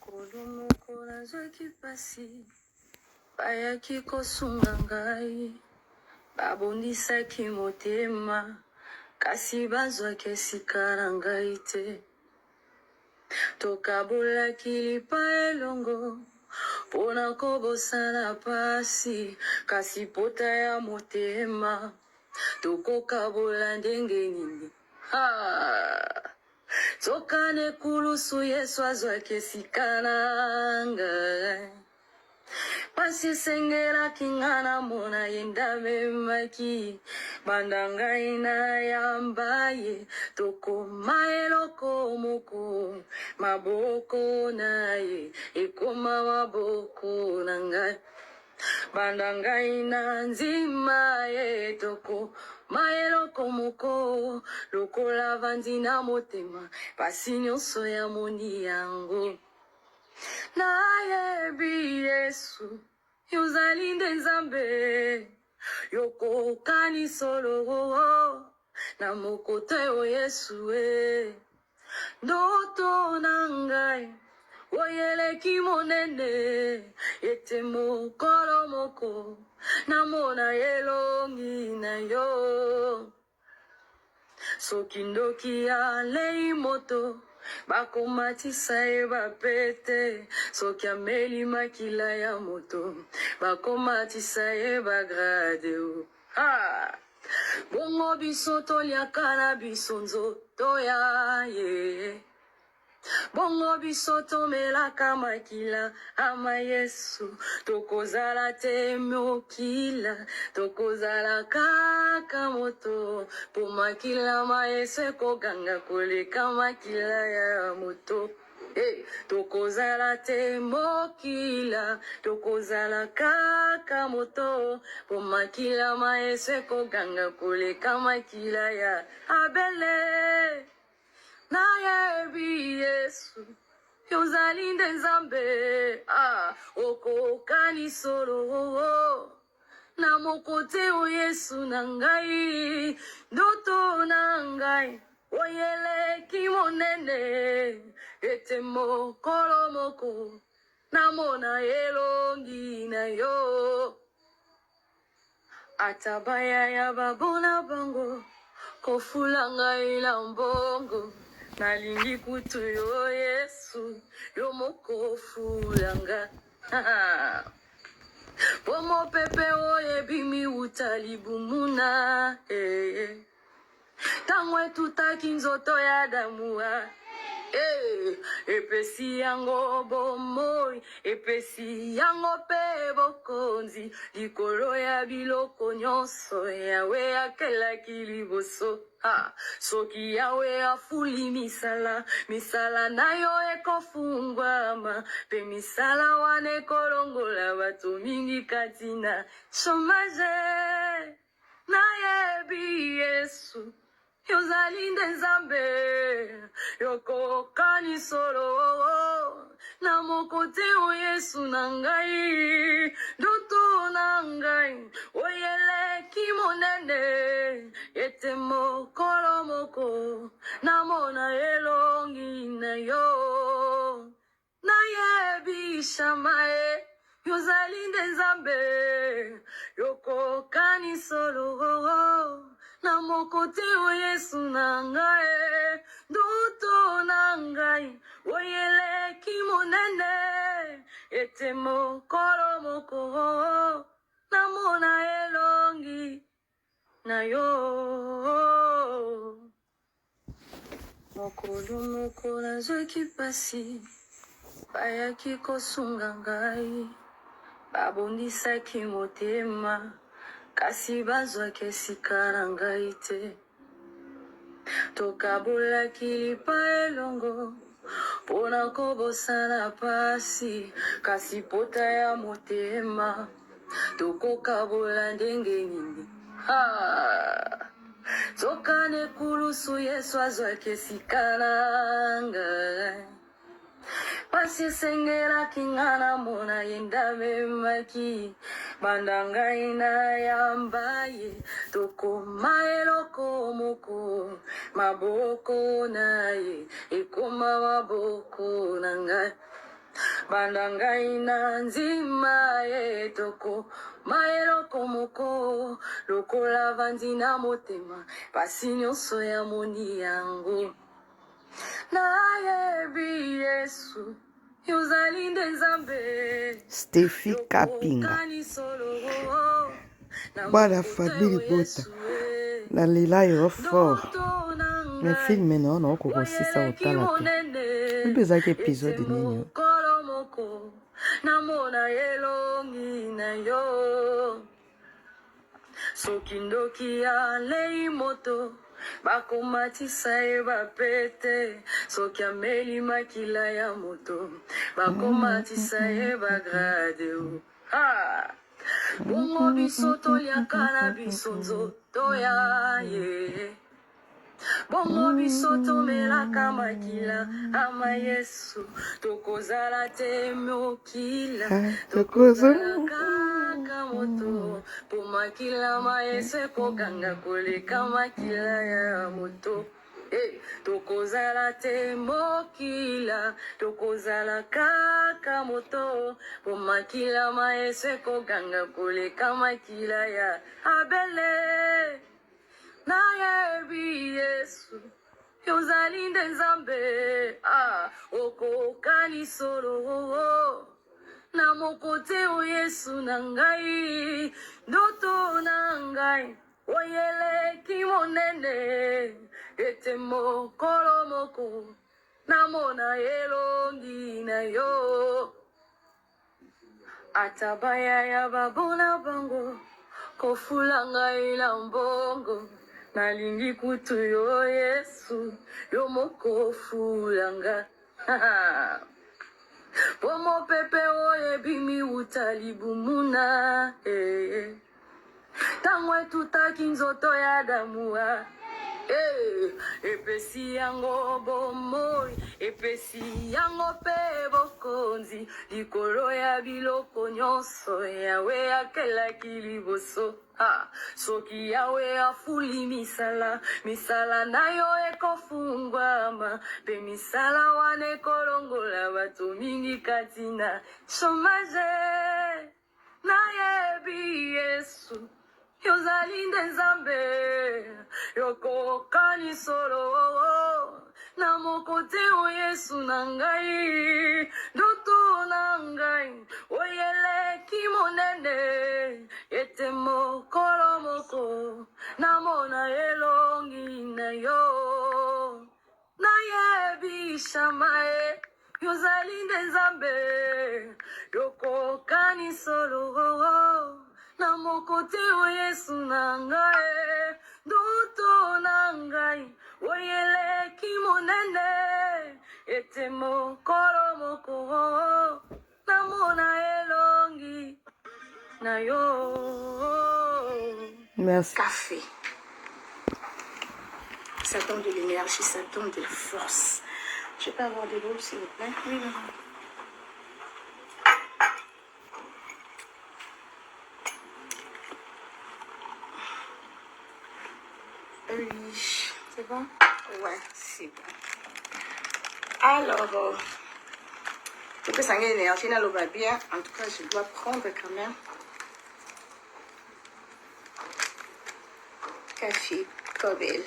mokolo moko nazwaki pasi bayaki kosunga ngai babondisaki motema kasi bazwaki esika na ngai te tokabolaki lipa elongo mpona kobosana pasi kasi pota ya motema tokokabola ndenge nini Tokane kulusu Yesu azwaki esika na ngai pasi esengelaki nga namona ye ndamemaki banda ngai nayamba ye tokoma eloko moko maboko na ye ekoma maboko na ngai banda ngai na nzima ye tokoma eloko moko lokola vandi na motema pasi nyonso ya moni yango nayebi Yesu yozali nde Nzambe yokokani solo na mokote o Yesu ndoto na ngai oyeleki monene ete mokolo moko namona elongi na yo soki ndoki alei moto bakomatisa ye bapete soki ameli makila ya moto bakomatisa ye bagrade bongo biso toliaka na biso nzoto ya ye bongo biso tomelaka makila ama Yesu tokozala te mokila tokozala kaka moto po makila ma Yesu ekoganga koleka makila ya moto tokozala te mokila tokozala kaka moto po makila ma Yesu ekoganga koleka makila ya Abele nayebi Yesu yozali nde Nzambe okokani solo na mokote o Yesu na ngai ndoto na ngai oyeleki monene ete mokolo moko namona elongi na yo atabaya ya babona bango kofula ngai na mbongo nalingi kutu yo Yesu yo moko fulanga pomo pepe oyebimi utalibumuna tango etutaki nzoto ya Adamua epesi yango bomoi epesi yango pe bokonzi likolo ya biloko nyonso yawe akelaki liboso soki yawe afuli misala na yo ekofungwama pe misala wana ekolongola bato mingi kati na chômage nayebi Yesu yozali nde Nzambe yokokani solo na mokote o Yesu na ngai ndoto na ngai oyeleki monene ete mokolo moko namona elongi na yo nayebi Shamae yozali nde Nzambe yokokani solo na mokote o Yesu na ngai ndoto na ngai oyeleki monene ete mokolo moko namona elongi na yo mokolo moko nazwaki pasi bayaki kosunga ngai babondisaki motema kasi bazwaki esika na ngai te tokabolaki lipa elongo mpona kobosana pasi kasi pota ya motema tokokabola ndenge nini tokane kulusu Yesu azwaki esika na ngai pasi esengelaki nga namona ye ndamemaki banda ngai nayamba ye tokoma eloko moko maboko na ye ekoma maboko na ngai Bandangai na nzima etoko maeloko moko lokola vandi na motema pasi nyonso ya moni yango nayebi Yesu yozali nde Nzambe Steffi Kapinga. Voilà, famille Bota. Na lila yo fort. Mais film non non ko sisa otala te. Mbeza ke épisode nini. Namona elongi na yo soki ndoki alei moto bakomatisa ye bapete soki ameli makila ya moto bakomatisa ye bagrade bongo biso toliaka na biso nzoto ya ye bongo biso tomelaka makila ama Yesu tokozala te mokila tokozala kaka moto po makila ma Yesu ekokanga koleka makila ya moto tokozala te mokila tokozala kaka moto po makila ma Yesu ekokanga koleka makila ya Abele nayebi Yesu yozali nde Nzambe okokani solo na mokote o Yesu na ngai ndoto na ngai oyeleki monene ete mokolo moko namona elongi na yo atabaya ya babona bango kofula ngai na mbongo nalingi kutu yo Yesu yo moko fulanga pomo pepe oyebi miuta libumuna tango etutaki nzoto ya Adamua epesi yango bomoi epesi yango pe bokonzi likolo ya biloko nyonso yawe akelaki liboso soki yawe afuli misala na yo ekofungwama pe misala wana ekolongola bato mingi kati na chomage nayebi Yesu yozali nde Nzambe yokokani solo na mokote o Yesu na ngai ndoto na ngai oyeleki monene ete mokolo moko namona elongi na yo nayebi Shamae yozali nde Nzambe yokokani solo na mokote o Yesu na ngai ndoto na ngai oyeleki monene ete mokolo moko namona elongi na yo. Merci. Café, ça donne de l'énergie, ça donne de la force. Je peux avoir de l'eau s'il vous plaît? Oui, maman. Oui, c'est bon? Ouais, c'est bon. Alors, pour que ça ait l'énergie, là, va bien. En tout cas, je dois prendre quand même café Kobel.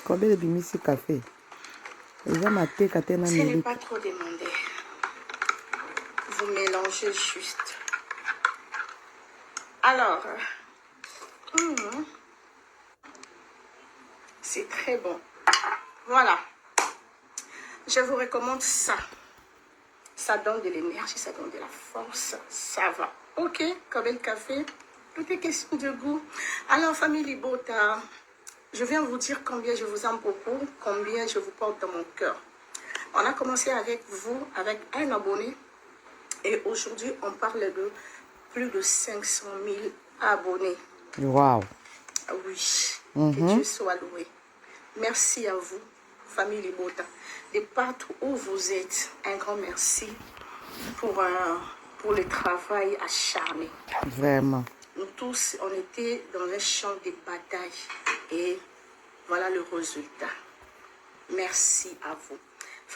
Kobel bimisi café. Ce n'est pas trop demandé. Vous mélangez juste. Alors, c'est très bon. Voilà. Je vous recommande ça. Ça donne de l'énergie, ça donne de la force. Ça va. Ok, Kobel Café. Tout est question de goût. Alors, famille Libota, je viens vous dire combien je vous aime beaucoup, combien je vous porte dans mon cœur. On a commencé avec vous, avec un abonné. Et aujourd'hui, on parle de plus de 500 000 abonnés. Wow. Oui, que Dieu soit loué. Merci à vous, famille Libota. De partout où vous êtes, un grand merci pour le travail acharné. Vraiment. Nous tous, on était dans un champ de bataille. Et voilà le résultat. Merci à vous.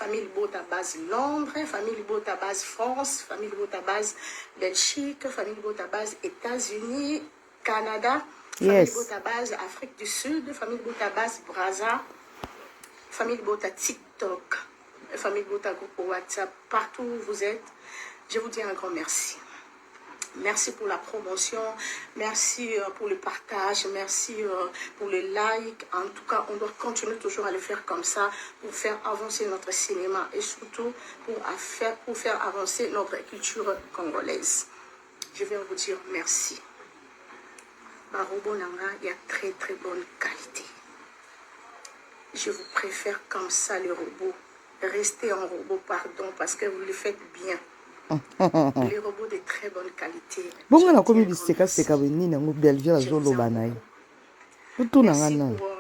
famille Bota base Londres, famille Bota base France, famille Bota base Belgique, famille Bota base États-Unis, Canada, famille Bota base Afrique du Sud, famille Bota base Brazza, famille Bota TikTok, famille Bota groupe WhatsApp, partout où vous êtes, je vous dis un grand merci. Merci pour la promotion, merci pour le partage, merci pour le like. En tout cas, on doit continuer toujours à le faire comme ça pour faire avancer notre cinéma et surtout pour faire avancer notre culture congolaise. Je vais vous dire merci. Barobo Nanga, il y a très très bonne qualité. Je vous préfère comme ça les robots. Restez en robot, pardon, parce que vous le faites bien. Les robots de très bonne qualité. Bon, on a commis des séquences, c'est comme une nango Belgique à Zolo Banaï. Merci pour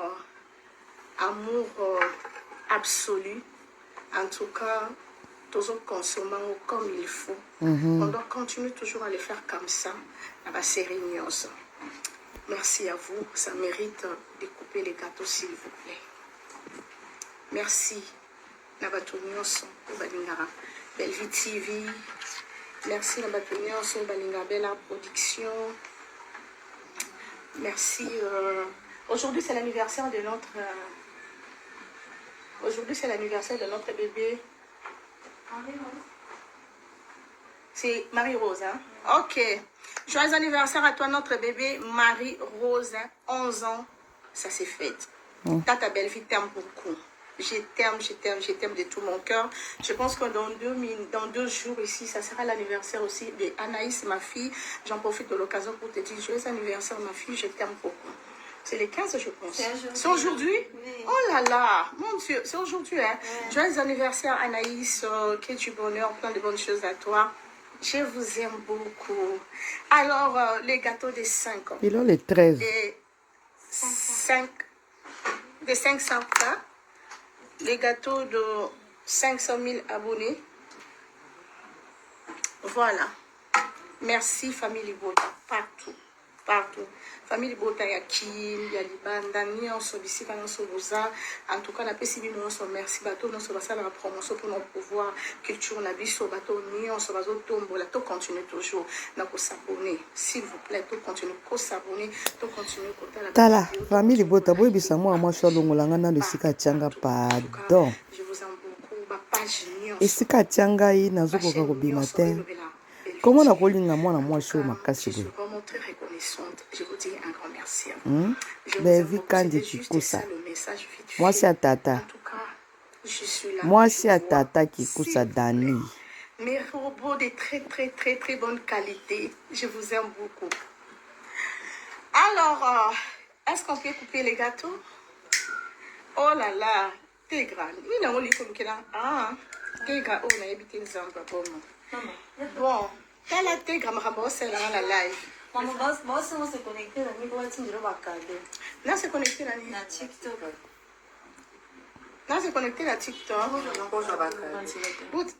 amour absolu. En tout cas, tous consommant comme il faut. On doit continuer toujours à le faire comme ça. À la série News. Merci à vous. Ça mérite de couper les gâteaux, s'il vous plaît. Merci. Nabato News, Balingara. Bellevue TV. Merci Nabato News, Balingara Bella Production. Merci. Aujourd'hui, c'est l'anniversaire de notre... Aujourd'hui, c'est l'anniversaire de notre bébé. C'est Marie-Rose, hein? Ok. Joyeux anniversaire à toi, notre bébé Marie-Rose, 11 ans. Ça s'est fait. Tata Bellevue t'aime beaucoup. Je t'aime de tout mon cœur. Je pense que dans 2 jours ici, ça sera l'anniversaire aussi de Anaïs, ma fille. J'en profite de l'occasion pour te dire joyeux anniversaire, ma fille, je t'aime beaucoup. C'est les 15, je pense. C'est aujourd'hui? Oui. Oh là là, mon Dieu, c'est aujourd'hui. Hein? Ouais. Joyeux anniversaire, Anaïs, que du bonheur, plein de bonnes choses à toi. Je vous aime beaucoup. Alors, les gâteaux des 5 ans. Il a les 13. Des 500 cas. Les gâteaux de 500 000 abonnés. Voilà. Merci, famille Bota. Partout. Partout. Famille Bota, il y a Kim, il y a Libanda, Nyonso, Bissika, Nyonso, Boza. En tout cas, la PCB, Nyonso, merci. Bateau, Nyonso, Bassa, la promotion pour nos pouvoirs, culture, Nabiso, Bateau, Nyonso, Bazo, Tombo, là, tout continue toujours. N'a qu'à s'abonner. S'il vous plaît, tout continue, qu'à s'abonner, tout continue, qu'à Tala, famille Bota, boy, bisamo, moi, Cholongolanga, de Sika Tchanga, pardon. Je vous aime beaucoup. Ma page Nyonso. Et Sika Tchanga, il n'a pas de matin. Comment on a collé la moi, moi, chaud, ma casse. Je suis vraiment très reconnaissante. Je vous dis un grand merci. Mais vu quand tu couches ça. Moi, c'est à Tata. En tout cas, je suis là. Moi, c'est à Tata qui couche ça, Dani. Mes robots de très bonne qualité. Je vous aime beaucoup. Alors, est-ce qu'on peut couper les gâteaux? Oh là là, t'es grave. Il n'a pas dit ah, t'es grave. Oh, on a habité les arbres. Bon. Quelle est ta grand-mère c'est là la live? Maman, boss, on s'est connecté à Nicolas Tindro Bakade. Non, c'est connecté à TikTok. Non, c'est connecté à TikTok.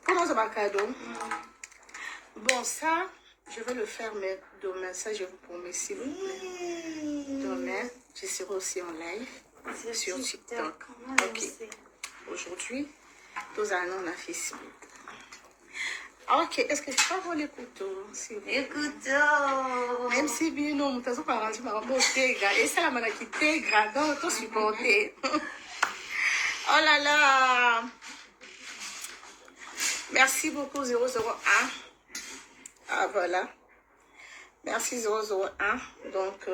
Comment ça va cadeau? Bon, ça, je vais le faire, mais demain, ça, je vous promets, s'il vous plaît. Demain, je serai aussi en live sur TikTok. Ok. Aujourd'hui, tous allons à Facebook. Ok, est-ce que je peux avoir les couteaux? Les couteaux. Même si bien non, tu as pas arrangé ma robe tégra. Et ça la mana qui tégra, donc tout supporter. Oh là là. Merci beaucoup 001. Ah voilà. Merci 001. Donc,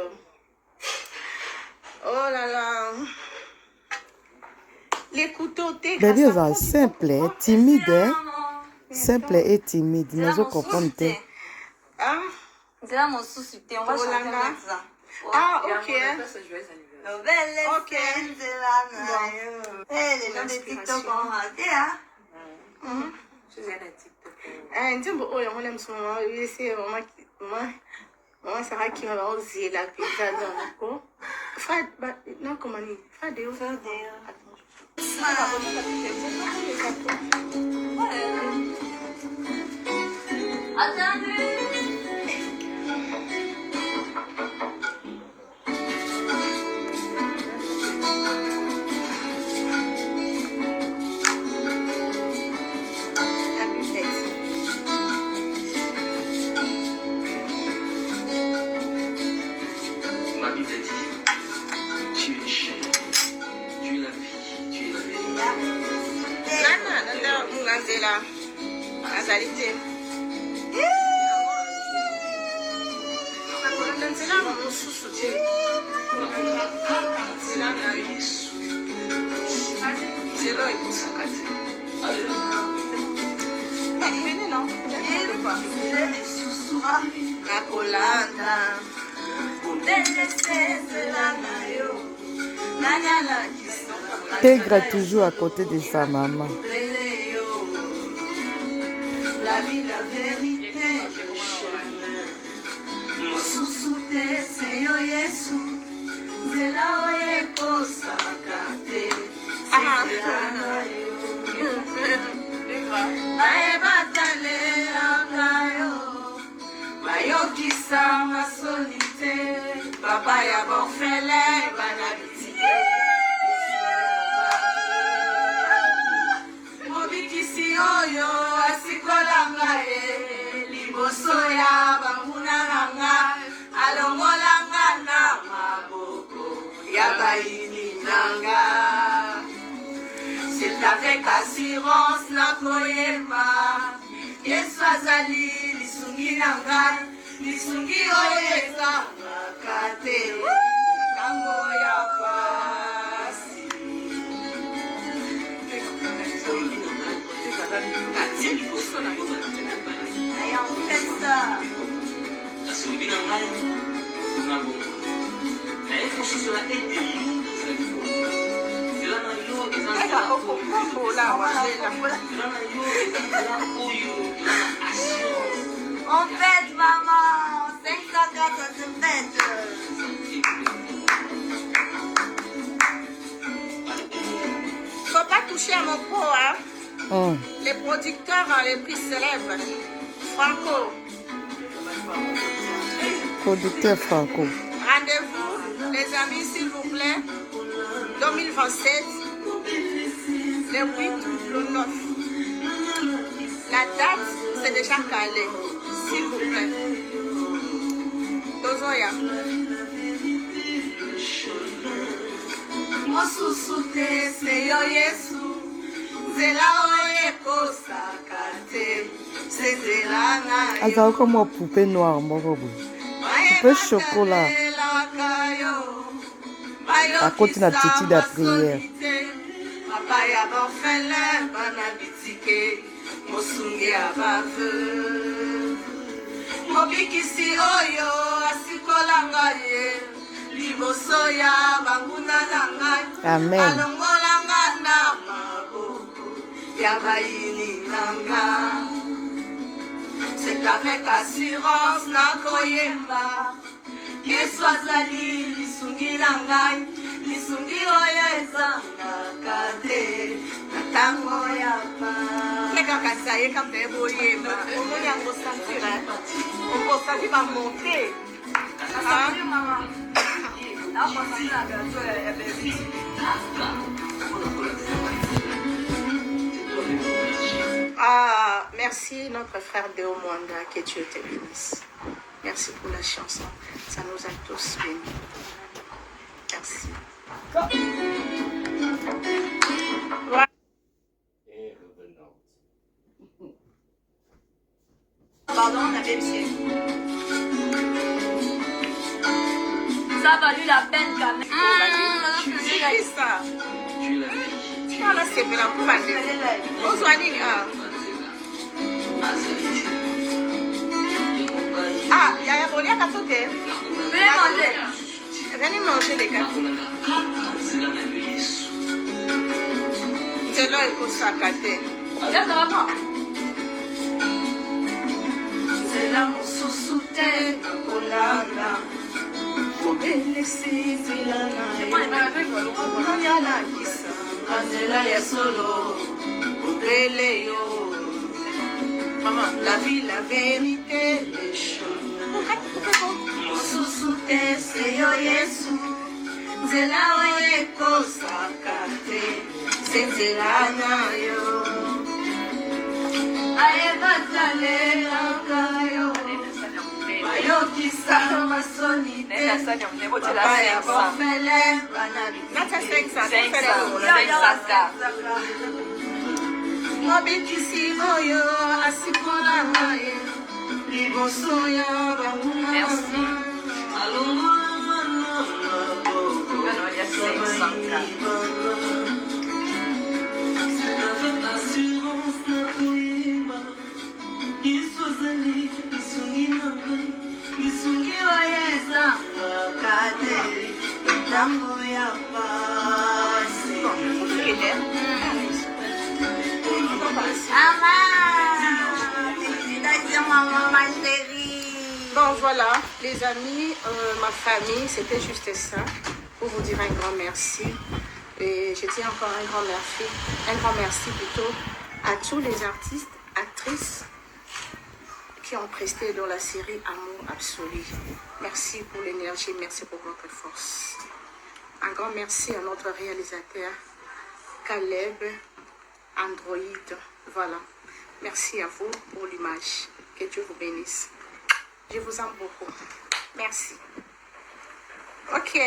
oh là là. Les couteaux tégra. C'est simple, timide. Simple et timide, nous avons compris. Ah, c'est là mon souci. On va chanter avec ça. Ah, ok. Ok. Les gens de TikTok ont raté, hein? Je viens de TikTok. Un petit peu, on aime son maman. C'est maman Sarah qui m'a osé la pizza dans le coup. Fred, non, comment dit? Fredéo. Attendez. Nanzela. Azalité. Nanzela, mon sous-soutien. Nanzela, c'est là, il faut s'arrêter. Venez, non? La colanda. Intègre toujours à côté de sa maman. La vie, la vérité, le chemin. Mosusute, Seigneur Jésus. Zela oye kosa kate. Aebatale angayo. Bayokisa masolite. Papa ya borfele banabitike. Mobikisi oyo asikolanga ye. Liboso ya bamunanga. Alongolanga na maboko. Ya baini nanga. C'est avec assurance na koyema. Yesu azali lisungi nanga. Lisungi oyeza makate. Tango ya pasi. Aya mpesa. On fête, maman. 504, on fête. Faut pas toucher à mon pot, hein. Les producteurs ont les prix célèbres. Franco. Producteur Franco. Rendez-vous, les amis, s'il vous plaît. 2027, le 8, le 9. La date, c'est déjà calé. S'il vous plaît. Dozoya. Mosusute, Seigneur Yesu. Zela oye kosa kate. Zela na yo. Azao comme une poupée noire, mon robot. Poupée chocolat. À côté de la petite de prière. Papa ya bafele banabitike. Mosungi abave. Mobikisi oyo asikolanga ye. Liboso ya banguna nanga. Amen. Alongolanga na maboko. Ya baini nanga. C'est avec assurance na koyemba. Yesu azali lisungi na ngai. Lisungi oyo ezanga kate. Na tango ya pa. Keka kasaye kampe boyeba. Omoni yango santira. On peut va monter. Ah, merci notre frère Deo Mwanda, que Dieu te bénisse. Merci pour la chanson, ça nous a tous bénis. Merci. Pardon, on avait pied. Ça a valu la peine quand même. Tu dis ça. Ah, là, c'est bien pour parler. Bonsoirning. Ah, il y a un bonnet à sauter. Venez manger. Venez manger les gâteaux. C'est là, il faut s'accater. Là, ça va pas. C'est là mon sous-souté, Olana. Maman, la vie, la vérité, les chemins. Mon sous-souté, c'est yo Yesu. Zela oye kosa kate. C'est zela na yo. Aye batale langayo. Bayokisa masonite. Papa ya bofele banabiti. Nata 500. Obikisi oyo asipona maye. Liboso ya bamuna. Merci. Alors, il y a 504. Bon voilà les amis, ma famille, c'était juste ça pour vous dire un grand merci. Et je dis encore un grand merci plutôt à tous les artistes, actrices qui ont presté dans la série Amour Absolu. Merci pour l'énergie, merci pour votre force. Un grand merci à notre réalisateur Caleb Android. Voilà. Merci à vous pour l'image. Que Dieu vous bénisse. Je vous aime beaucoup. Merci. Ok.